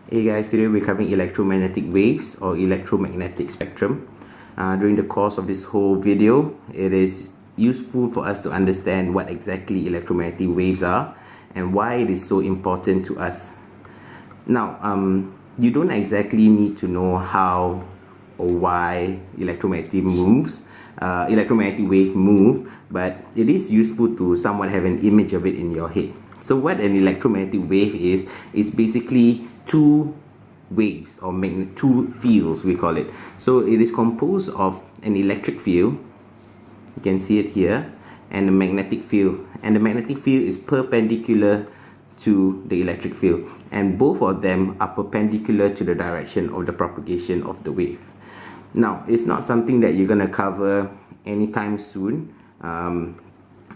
Hey guys, today we're covering electromagnetic waves or electromagnetic spectrum. During the course of this whole video, it is useful for us to understand what exactly electromagnetic waves are and why it is so important to us. Now, you don't exactly need to know how or why electromagnetic waves move, but it is useful to somewhat have an image of it in your head. So what an electromagnetic wave is basically two waves or two fields, we call it. So it is composed of an electric field, you can see it here, and a magnetic field. And the magnetic field is perpendicular to the electric field, and both of them are perpendicular to the direction of the propagation of the wave. Now, it's not something that you're going to cover anytime soon,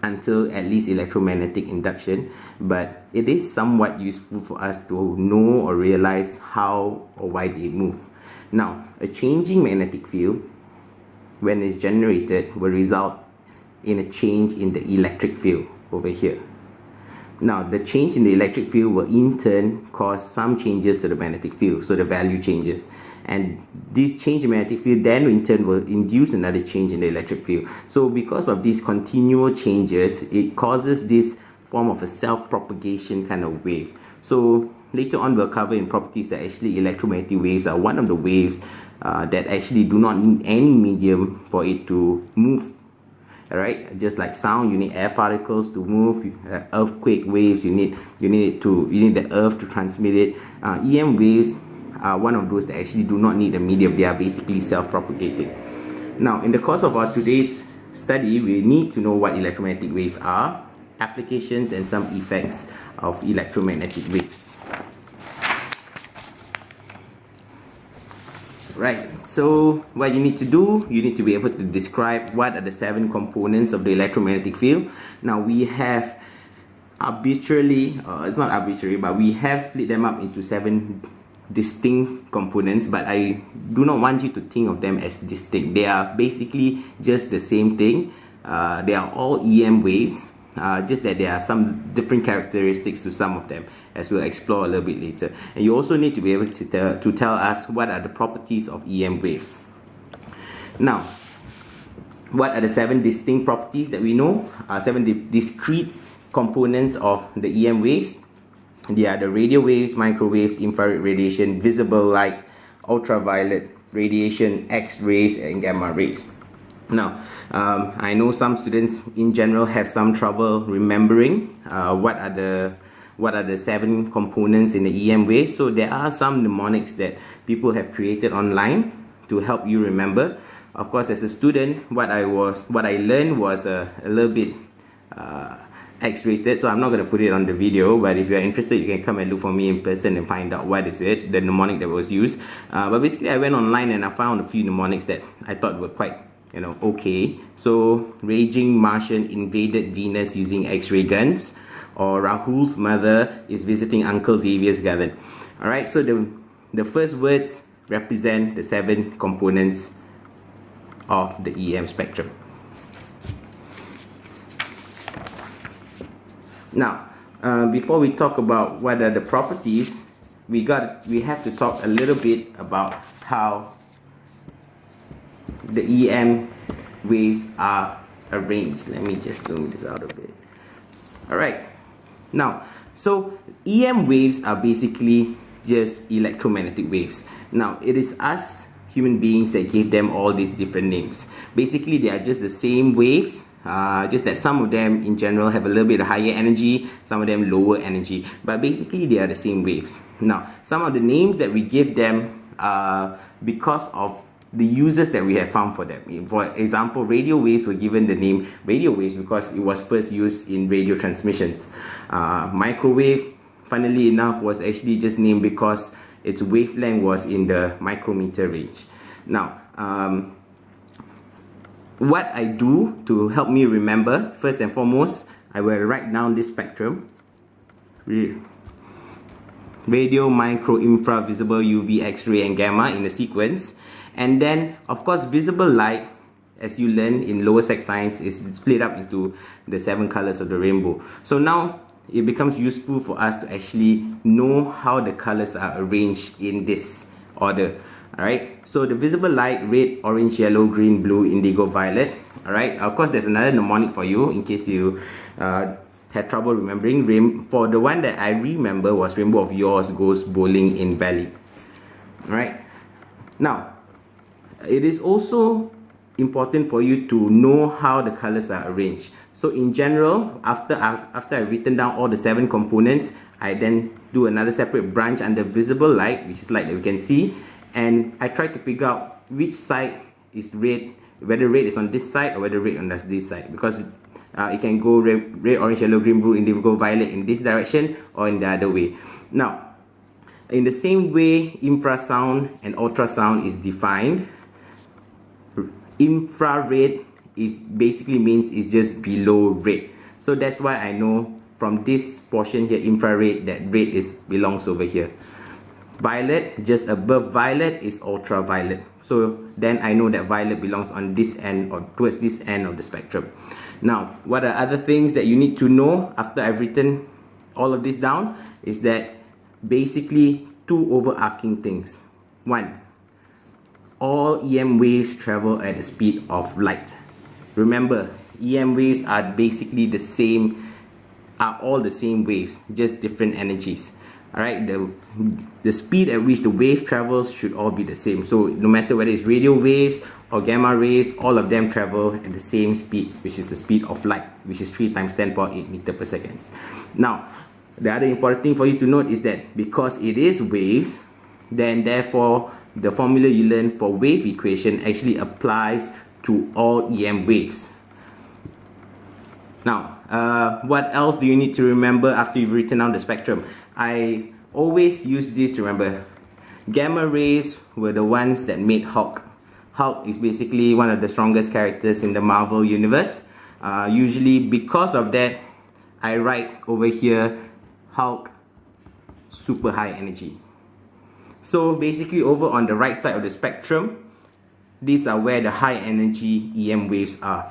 until at least electromagnetic induction, but it is somewhat useful for us to know or realize how or why they move. Now, a changing magnetic field, when it's generated, will result in a change in the electric field over here. Now, the change in the electric field will in turn cause some changes to the magnetic field, so the value changes. And this change in magnetic field then in turn will induce another change in the electric field. So because of these continual changes, it causes this form of a self-propagation kind of wave. So later on we'll cover in properties that actually electromagnetic waves are one of the waves that actually do not need any medium for it to move. Alright, just like sound, you need air particles to move. Earthquake waves, you need the earth to transmit it. EM waves are one of those that actually do not need a medium. They are basically self-propagating. Now, in the course of our today's study, we need to know what electromagnetic waves are, applications, and some effects of electromagnetic waves. Right, so what you need to do, you need to be able to describe what are the 7 components of the electromagnetic field. Now we have arbitrarily, it's not arbitrary, but we have split them up into 7 distinct components, but I do not want you to think of them as distinct. They are basically just the same thing. They are all EM waves, just that there are some different characteristics to some of them, as we'll explore a little bit later. And you also need to be able to tell us what are the properties of EM waves. Now, what are the 7 distinct properties that we know? 7 discrete components of the EM waves. They are the radio waves, microwaves, infrared radiation, visible light, ultraviolet radiation, X-rays, and gamma rays. Now, I know some students in general have some trouble remembering what are the 7 components in the EM wave. So there are some mnemonics that people have created online to help you remember. Of course, as a student, what I learned was a little bit X-rated, so I'm not going to put it on the video, but if you're interested, you can come and look for me in person and find out what is it, the mnemonic that was used. But basically, I went online and I found a few mnemonics that I thought were quite okay. So raging Martian invaded Venus using X-ray guns, or Rahul's mother is visiting Uncle Xavier's garden. Alright, so the first words represent the 7 components of the EM spectrum. Now, before we talk about what are the properties, we have to talk a little bit about how the EM waves are arranged. Let me just zoom this out a bit. Alright, now, so EM waves are basically just electromagnetic waves. Now, it is us human beings that gave them all these different names. Basically, they are just the same waves, just that some of them in general have a little bit higher energy, some of them lower energy, but basically they are the same waves. Now, some of the names that we give them are because of the uses that we have found for them. For example, radio waves were given the name radio waves because it was first used in radio transmissions. Microwave, funnily enough, was actually just named because its wavelength was in the micrometer range. Now, what I do to help me remember, first and foremost, I will write down this spectrum. Radio, micro, infra, visible, UV, X-ray, and gamma in a sequence. And then, of course, visible light, as you learn in lower sec science, is split up into the 7 colors of the rainbow. So now, it becomes useful for us to actually know how the colors are arranged in this order. Alright, so the visible light, red, orange, yellow, green, blue, indigo, violet. Alright, of course there's another mnemonic for you in case you had trouble remembering. For the one that I remember was rainbow of yours goes bowling in valley. Alright, now it is also important for you to know how the colors are arranged. So in general, after I've written down all the 7 components, I then do another separate branch under visible light, which is light that we can see, and I try to figure out which side is red, whether red is on this side or whether red on this side, because it can go red, orange, yellow, green, blue, indigo, violet in this direction or in the other way. Now, in the same way infrasound and ultrasound is defined, infrared is basically means it's just below red. So that's why I know from this portion here, infrared, that red belongs over here. Violet, just above violet, is ultraviolet. So then I know that violet belongs on this end or towards this end of the spectrum. Now, what are other things that you need to know after I've written all of this down is that basically 2 overarching things. 1, all EM waves travel at the speed of light. Remember, EM waves are basically the same, are all the same waves, just different energies. Alright, the speed at which the wave travels should all be the same. So no matter whether it's radio waves or gamma rays, all of them travel at the same speed, which is the speed of light, which is 3 × 10⁸ meters per second. Now, the other important thing for you to note is that because it is waves, then therefore the formula you learn for wave equation actually applies to all EM waves. Now, what else do you need to remember after you've written down the spectrum? I always use this to remember. Gamma rays were the ones that made Hulk. Hulk is basically one of the strongest characters in the Marvel universe. Usually because of that, I write over here Hulk super high energy. So basically over on the right side of the spectrum, these are where the high energy EM waves are,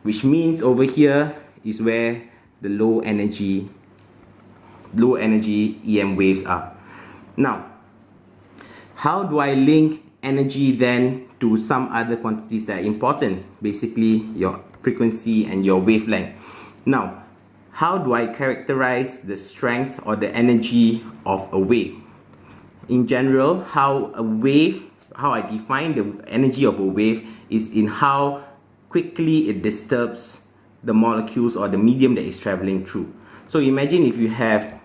which means over here is where the low energy EM waves are. Now, how do I link energy then to some other quantities that are important? Basically your frequency and your wavelength. Now, how do I characterize the strength or the energy of a wave? In general, how I define the energy of a wave is in how quickly it disturbs the molecules or the medium that it's traveling through. So imagine if you have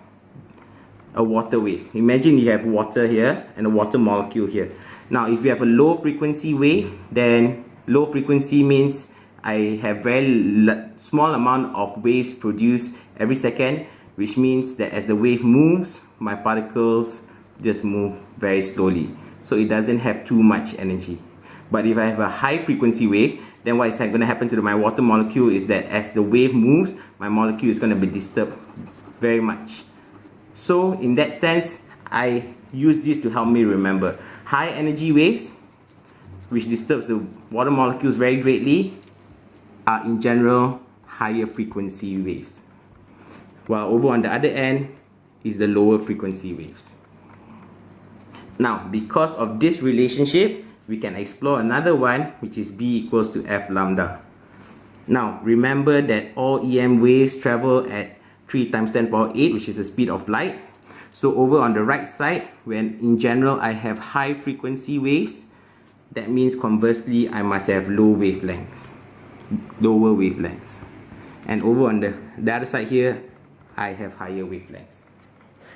a water wave. Imagine you have water here and a water molecule here. Now if you have a low frequency wave, then low frequency means I have very small amount of waves produced every second, which means that as the wave moves, my particles just move very slowly. So it doesn't have too much energy. But if I have a high frequency wave, then what is going to happen to my water molecule is that as the wave moves, my molecule is going to be disturbed very much. So in that sense, I use this to help me remember. High energy waves, which disturbs the water molecules very greatly, are in general higher frequency waves. While over on the other end is the lower frequency waves. Now, because of this relationship, we can explore another one, which is B equals to F lambda. Now, remember that all EM waves travel at 3 × 10⁸, which is the speed of light. So over on the right side, when in general I have high frequency waves, that means conversely I must have lower wavelengths. And over on the other side here, I have higher wavelengths.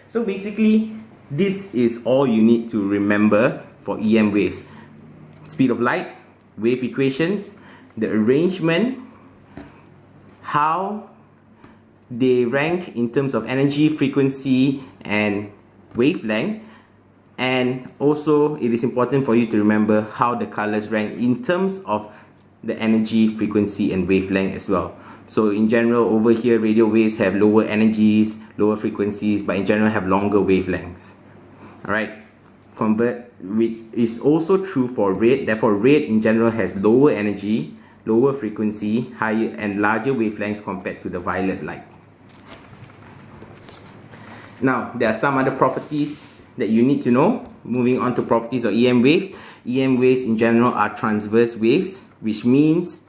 So basically, this is all you need to remember for EM waves. Speed of light, wave equations, the arrangement, how they rank in terms of energy, frequency, and wavelength. And also, it is important for you to remember how the colors rank in terms of the energy, frequency, and wavelength as well. So in general, over here, radio waves have lower energies, lower frequencies, but in general have longer wavelengths. Alright, which is also true for red. Therefore, red in general has lower energy, lower frequency, higher and larger wavelengths compared to the violet light. Now, there are some other properties that you need to know. Moving on to properties of EM waves. EM waves in general are transverse waves, which means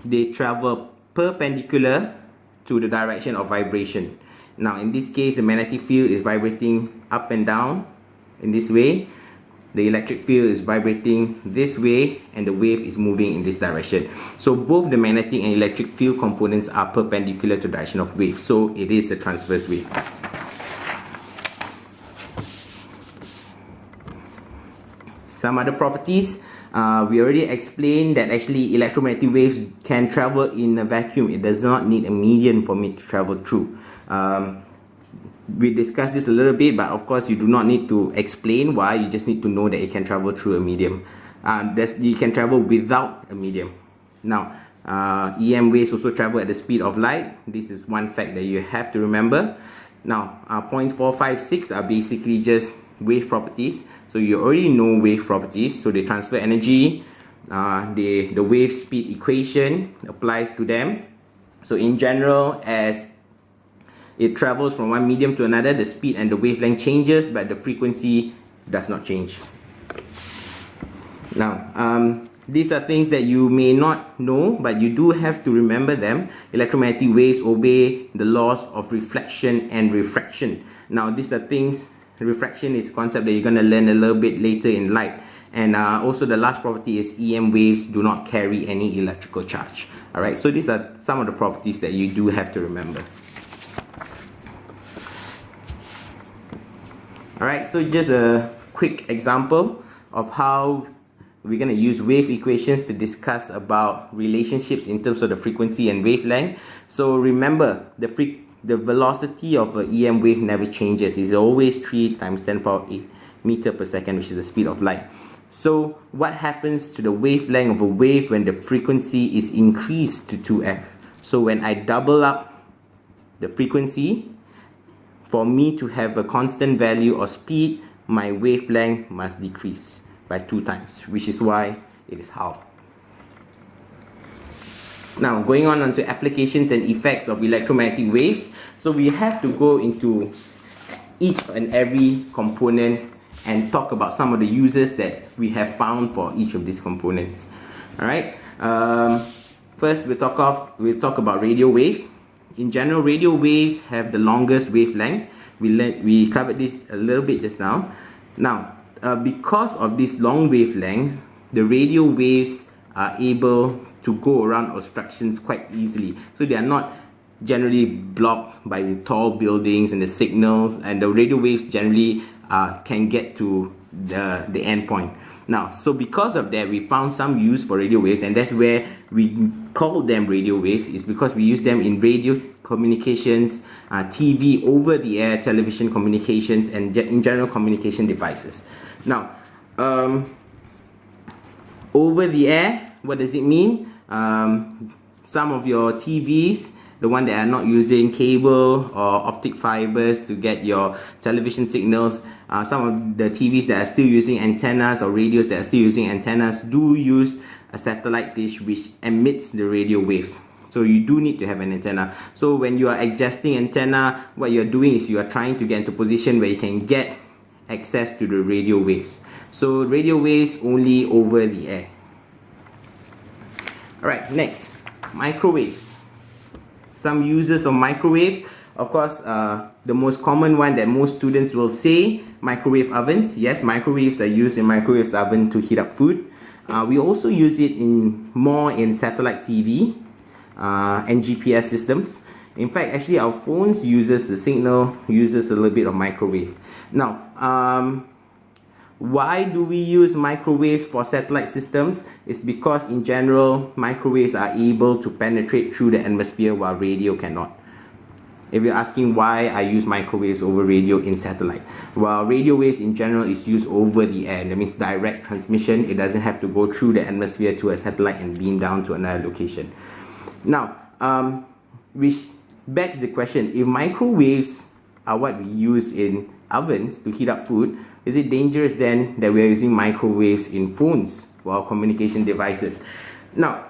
they travel perpendicular to the direction of vibration. Now, in this case, the magnetic field is vibrating up and down in this way. The electric field is vibrating this way, and the wave is moving in this direction. So both the magnetic and electric field components are perpendicular to the direction of wave. So it is a transverse wave. Some other properties. We already explained that actually electromagnetic waves can travel in a vacuum. It does not need a medium for it to travel through. We discussed this a little bit, but of course you do not need to explain why. You just need to know that it can travel through a medium. You can travel without a medium. Now, EM waves also travel at the speed of light. This is one fact that you have to remember. Now, points 4, 5, 6 are basically just wave properties. So you already know wave properties. So they transfer energy. The wave speed equation applies to them. So in general, as it travels from one medium to another, the speed and the wavelength changes, but the frequency does not change. Now, these are things that you may not know, but you do have to remember them. Electromagnetic waves obey the laws of reflection and refraction. Now, these are things, refraction is a concept that you're going to learn a little bit later in light. And also the last property is EM waves do not carry any electrical charge. Alright, so these are some of the properties that you do have to remember. Alright, so just a quick example of how we're going to use wave equations to discuss about relationships in terms of the frequency and wavelength. So remember, the velocity of an EM wave never changes. It's always 3 times 10 power 8 meter per second, which is the speed of light. So what happens to the wavelength of a wave when the frequency is increased to 2f? So when I double up the frequency, for me to have a constant value of speed, my wavelength must decrease by 2 times, which is why it is half. Now, going on to applications and effects of electromagnetic waves. So we have to go into each and every component and talk about some of the uses that we have found for each of these components. Alright, first we'll talk about radio waves. In general, radio waves have the longest wavelength. We covered this a little bit just now. Now, because of these long wavelengths, the radio waves are able to go around obstructions quite easily. So they are not generally blocked by tall buildings and the signals, and the radio waves generally can get to the end point. Now, so because of that, we found some use for radio waves, and that's where we call them radio waves, is because we use them in radio communications, TV, over-the-air television communications, and in general communication devices. Now, over-the-air, what does it mean? Some of your TVs, the one that are not using cable or optic fibers to get your television signals, some of the TVs that are still using antennas or radios that are still using antennas do use a satellite dish which emits the radio waves. So you do need to have an antenna. So when you are adjusting antenna, what you are doing is you are trying to get into a position where you can get access to the radio waves. So radio waves only over the air. Alright, next, microwaves. Some uses of microwaves. Of course, the most common one that most students will say, microwave ovens. Yes, microwaves are used in microwave oven to heat up food. We also use it more in satellite TV and GPS systems. In fact, actually our phones uses the signal, uses a little bit of microwave. Now, why do we use microwaves for satellite systems? It's because in general, microwaves are able to penetrate through the atmosphere while radio cannot. If you're asking why I use microwaves over radio in satellite, while radio waves in general is used over the air, that means direct transmission. It doesn't have to go through the atmosphere to a satellite and beam down to another location. Now, which begs the question, if microwaves are what we use in ovens to heat up food, is it dangerous then that we are using microwaves in phones for our communication devices? Now,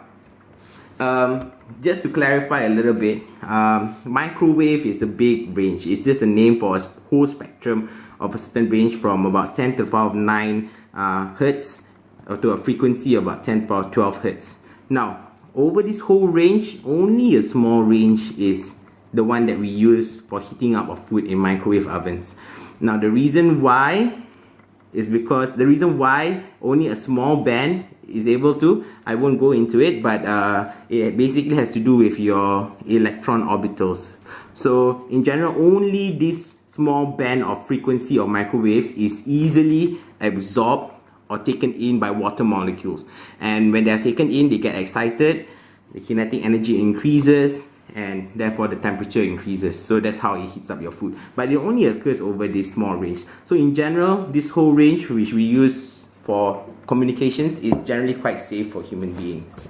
just to clarify a little bit, microwave is a big range. It's just a name for a whole spectrum of a certain range from about 10 to the power of 9 hertz to a frequency of about 10 to the power of 12 hertz. Now, over this whole range, only a small range is the one that we use for heating up of food in microwave ovens. Now, the reason why is because only a small band is able to, I won't go into it, but it basically has to do with your electron orbitals. So in general, only this small band of frequency of microwaves is easily absorbed or taken in by water molecules, and when they are taken in, they get excited, the kinetic energy increases, and therefore the temperature increases. So that's how it heats up your food, but it only occurs over this small range. So in general, this whole range which we use for communications is generally quite safe for human beings.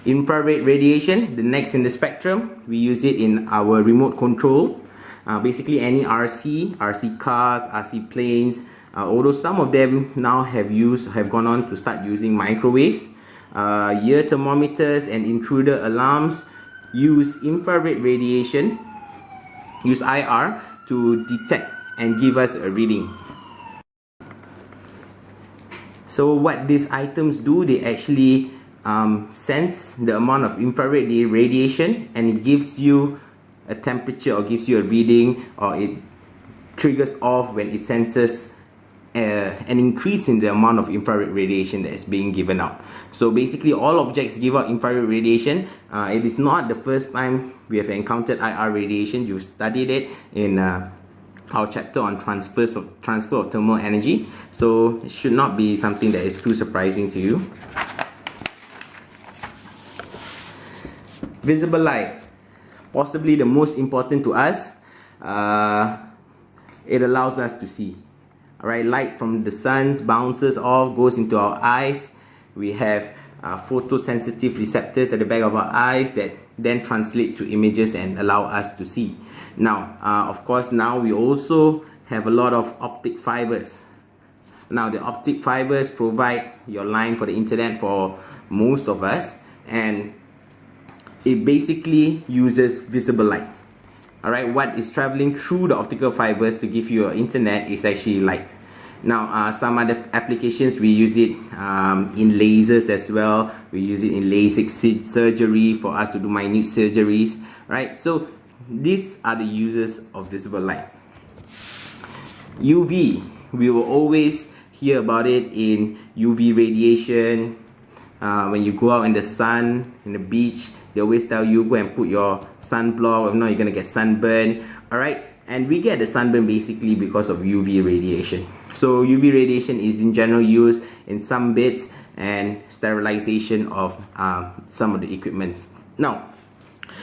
Infrared radiation, the next in the spectrum, we use it in our remote control. Basically any RC cars, RC planes, although some of them now have gone on to start using microwaves. Ear thermometers and intruder alarms use infrared radiation, use IR to detect and give us a reading. So what these items do, they actually sense the amount of infrared radiation, and it gives you a temperature or gives you a reading, or it triggers off when it senses an increase in the amount of infrared radiation that is being given out. So basically all objects give out infrared radiation. It is not the first time we have encountered IR radiation. You've studied it in our chapter on transfer of thermal energy, so it should not be something that is too surprising to you. Visible light, possibly the most important to us. It allows us to see. Alright, light from the sun bounces off, goes into our eyes. We have photosensitive receptors at the back of our eyes that then translate to images and allow us to see. Now, of course, now we also have a lot of optic fibers. Now, the optic fibers provide your line for the internet for most of us, and it basically uses visible light. Alright, what is traveling through the optical fibers to give you your internet is actually light. Now, some other applications, we use it in lasers as well. We use it in LASIK surgery for us to do minute surgeries, right? So these are the uses of visible light. UV, we will always hear about it in UV radiation. When you go out in the sun, in the beach, they always tell you go and put your sunblock, if not you're gonna get sunburn. Alright, and we get the sunburn basically because of UV radiation. So UV radiation is in general used in some bits and sterilization of some of the equipments. Now,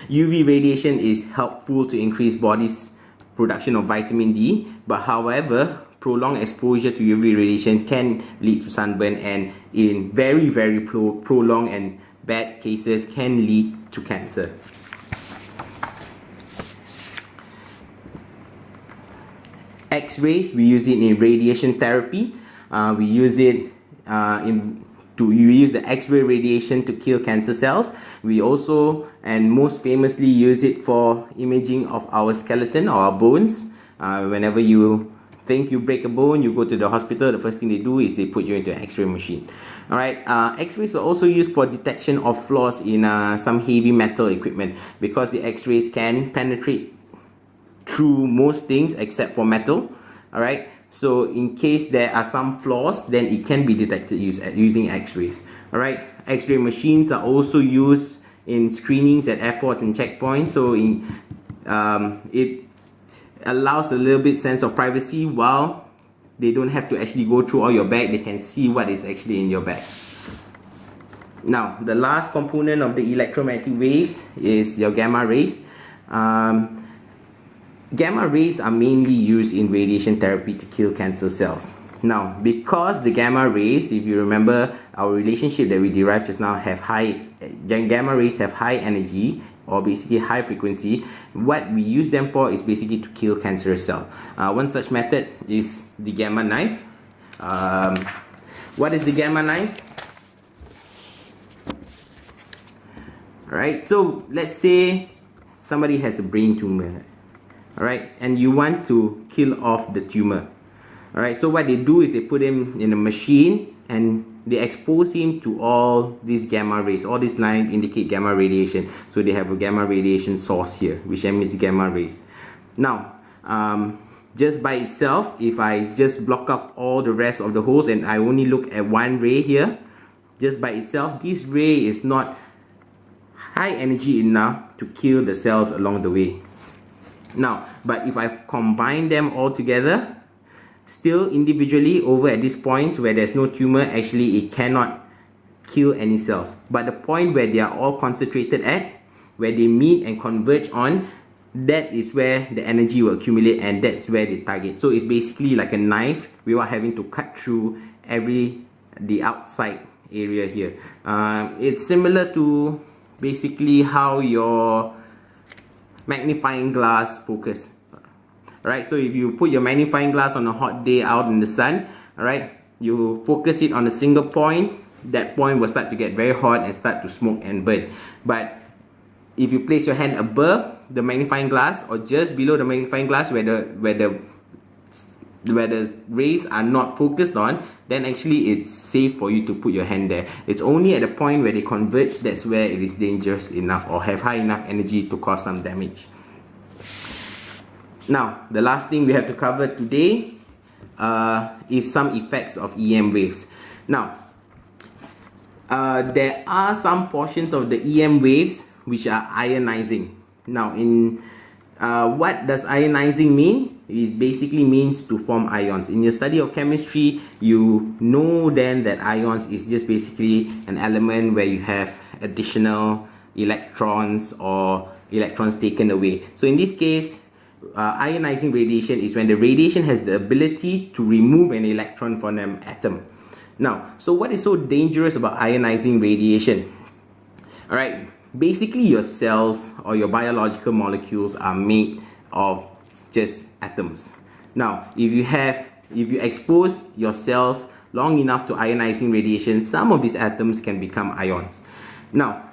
UV radiation is helpful to increase body's production of vitamin D, but however, prolonged exposure to UV radiation can lead to sunburn, and in very prolonged and bad cases can lead to cancer. X-rays, we use it in radiation therapy. We use it you use the X-ray radiation to kill cancer cells. We also, and most famously, use it for imaging of our skeleton or our bones. Whenever you think you break a bone, you go to the hospital, the first thing they do is they put you into an X-ray machine. Alright, X-rays are also used for detection of flaws in some heavy metal equipment, because the X-rays can penetrate through most things except for metal. Alright, so in case there are some flaws, then it can be detected using X-rays. Alright, X-ray machines are also used in screenings at airports and checkpoints, so it allows a little bit sense of privacy. While they don't have to actually go through all your bag, they can see what is actually in your bag. Now, the last component of the electromagnetic waves is your gamma rays. Gamma rays are mainly used in radiation therapy to kill cancer cells. Now, because the gamma rays, if you remember our relationship that we derived just now, gamma rays have high energy, or basically high frequency. What we use them for is basically to kill cancerous cells. One such method is the gamma knife. What is the gamma knife? Alright, so let's say somebody has a brain tumor, alright, and you want to kill off the tumor. Alright, so what they do is they put him in a machine and they expose him to all these gamma rays. All these lines indicate gamma radiation. So they have a gamma radiation source here, which emits gamma rays. Now, just by itself, if I just block off all the rest of the holes and I only look at one ray here, just by itself, this ray is not high energy enough to kill the cells along the way. Now, but if I combine them all together, still individually over at these points where there's no tumor, actually it cannot kill any cells. But the point where they are all concentrated at, where they meet and converge on, that is where the energy will accumulate, and that's where they target. So it's basically like a knife without having to cut through the outside area here. It's similar to basically how your magnifying glass focus. Alright, so if you put your magnifying glass on a hot day out in the sun, alright, you focus it on a single point, that point will start to get very hot and start to smoke and burn. But if you place your hand above the magnifying glass or just below the magnifying glass where the rays are not focused on, then actually it's safe for you to put your hand there. It's only at the point where they converge that's where it is dangerous enough or have high enough energy to cause some damage. Now, the last thing we have to cover today is some effects of EM waves. Now, there are some portions of the EM waves which are ionizing. Now, what does ionizing mean? It basically means to form ions. In your study of chemistry, you know then that ions is just basically an element where you have additional electrons or electrons taken away. So in this case, ionizing radiation is when the radiation has the ability to remove an electron from an atom. Now, so what is so dangerous about ionizing radiation? Alright, basically your cells or your biological molecules are made of just atoms. Now, if you expose your cells long enough to ionizing radiation, some of these atoms can become ions. Now,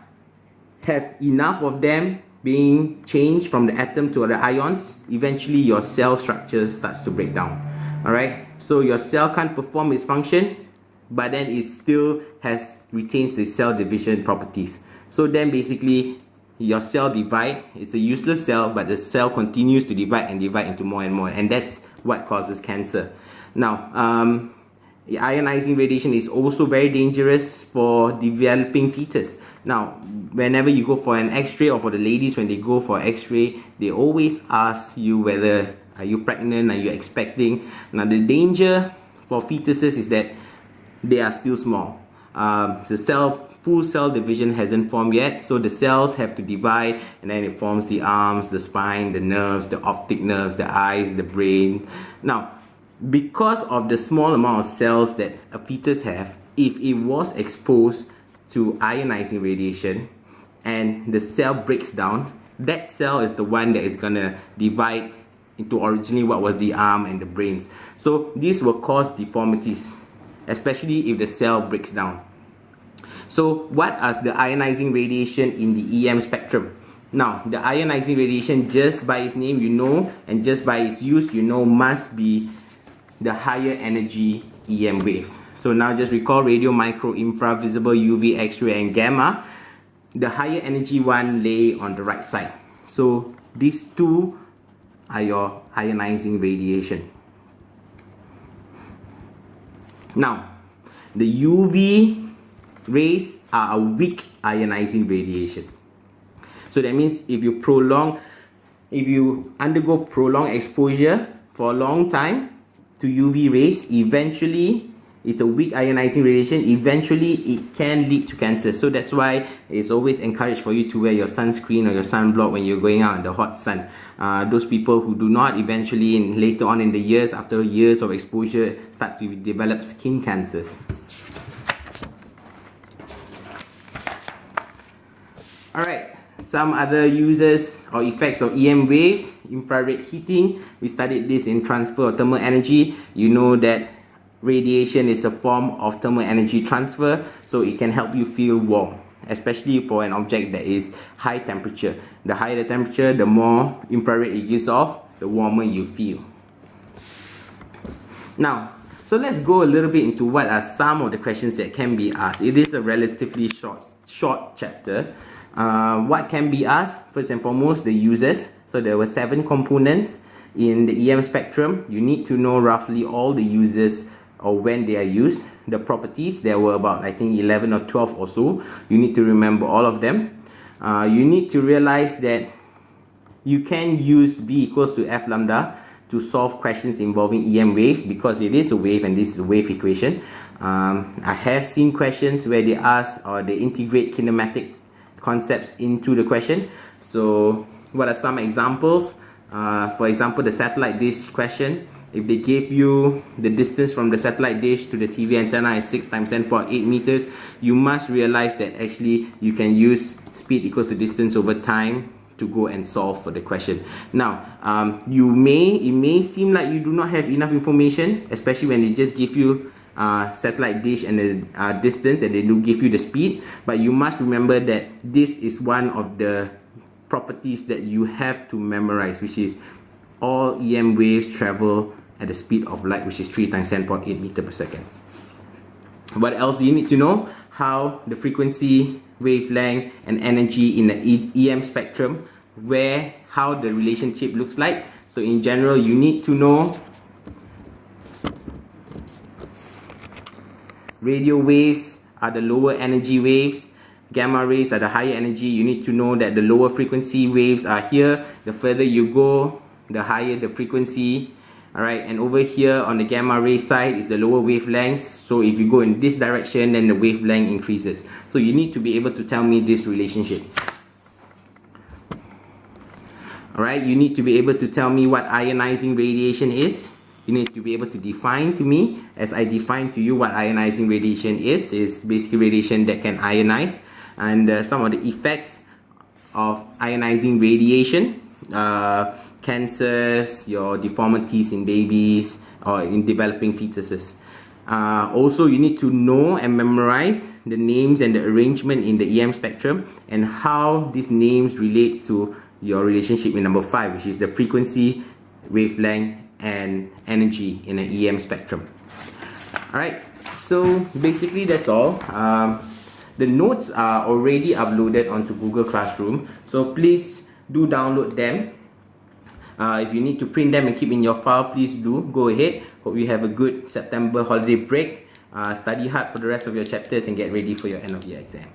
have enough of them being changed from the atom to the ions, eventually your cell structure starts to break down. Alright, so your cell can't perform its function, but then it still retains the cell division properties. So then basically your cell divide, it's a useless cell, but the cell continues to divide and divide into more and more, and that's what causes cancer. Now, ionizing radiation is also very dangerous for developing fetus. Now, whenever you go for an X-ray, or for the ladies when they go for X-ray, they always ask you whether are you pregnant, are you expecting. Now, the danger for fetuses is that they are still small. The full cell division hasn't formed yet, so the cells have to divide, and then it forms the arms, the spine, the nerves, the optic nerves, the eyes, the brain. Now, because of the small amount of cells that a fetus have, if it was exposed to ionizing radiation and the cell breaks down, that cell is the one that is gonna divide into originally what was the arm and the brains. So this will cause deformities, especially if the cell breaks down. So what are the ionizing radiation in the EM spectrum? Now, the ionizing radiation, just by its name you know, and just by its use you know, must be the higher energy EM waves. So now just recall radio, micro, infra, visible, UV, X-ray and gamma. The higher energy one lay on the right side. So these two are your ionizing radiation. Now, the UV rays are a weak ionizing radiation. So that means if you undergo prolonged exposure for a long time to UV rays, eventually it's a weak ionizing radiation, eventually it can lead to cancer. So that's why it's always encouraged for you to wear your sunscreen or your sunblock when you're going out in the hot sun. Those people who do not, eventually later on in the years, after years of exposure, start to develop skin cancers. Alright, some other uses or effects of EM waves. Infrared heating, we studied this in transfer of thermal energy. You know that radiation is a form of thermal energy transfer, so it can help you feel warm. especially for an object that is high temperature. The higher the temperature, the more infrared it gives off, the warmer you feel. Now, so let's go a little bit into what are some of the questions that can be asked. It is a relatively short chapter. What can be asked? First and foremost, the uses. So there were 7 components in the EM spectrum. You need to know roughly all the uses or when they are used. The properties, there were about I think 11 or 12 or so. You need to remember all of them. You need to realize that you can use V equals to F lambda to solve questions involving EM waves, because it is a wave and this is a wave equation. I have seen questions where they ask or they integrate kinematic concepts into the question. So what are some examples? For example, the satellite dish question. If they give you the distance from the satellite dish to the TV antenna is 6 times 10.8 meters, you must realize that actually you can use speed equals to distance over time to go and solve for the question. Now, it may seem like you do not have enough information, especially when they just give you satellite dish and the distance, and they do give you the speed. But you must remember that this is one of the properties that you have to memorize, which is all EM waves travel at the speed of light, which is 3 times 10.8 meter per second. What else do you need to know? How the frequency, wavelength, and energy in the EM spectrum, how the relationship looks like. So in general, you need to know radio waves are the lower energy waves, gamma rays are the higher energy. You need to know that the lower frequency waves are here. The further you go, the higher the frequency. Alright, and over here on the gamma ray side is the lower wavelengths. So if you go in this direction, then the wavelength increases. So you need to be able to tell me this relationship. Alright, you need to be able to tell me what ionizing radiation is. You need to be able to define to me, as I define to you what ionizing radiation is basically radiation that can ionize, and some of the effects of ionizing radiation. Cancers, your deformities in babies or in developing fetuses. Also, you need to know and memorize the names and the arrangement in the EM spectrum and how these names relate to your relationship in number 5, which is the frequency, wavelength, and energy in an EM spectrum. Alright, so basically that's all. The notes are already uploaded onto Google Classroom, so please do download them. If you need to print them and keep in your file, please do go ahead. Hope you have a good September holiday break. Study hard for the rest of your chapters and get ready for your end of year exam.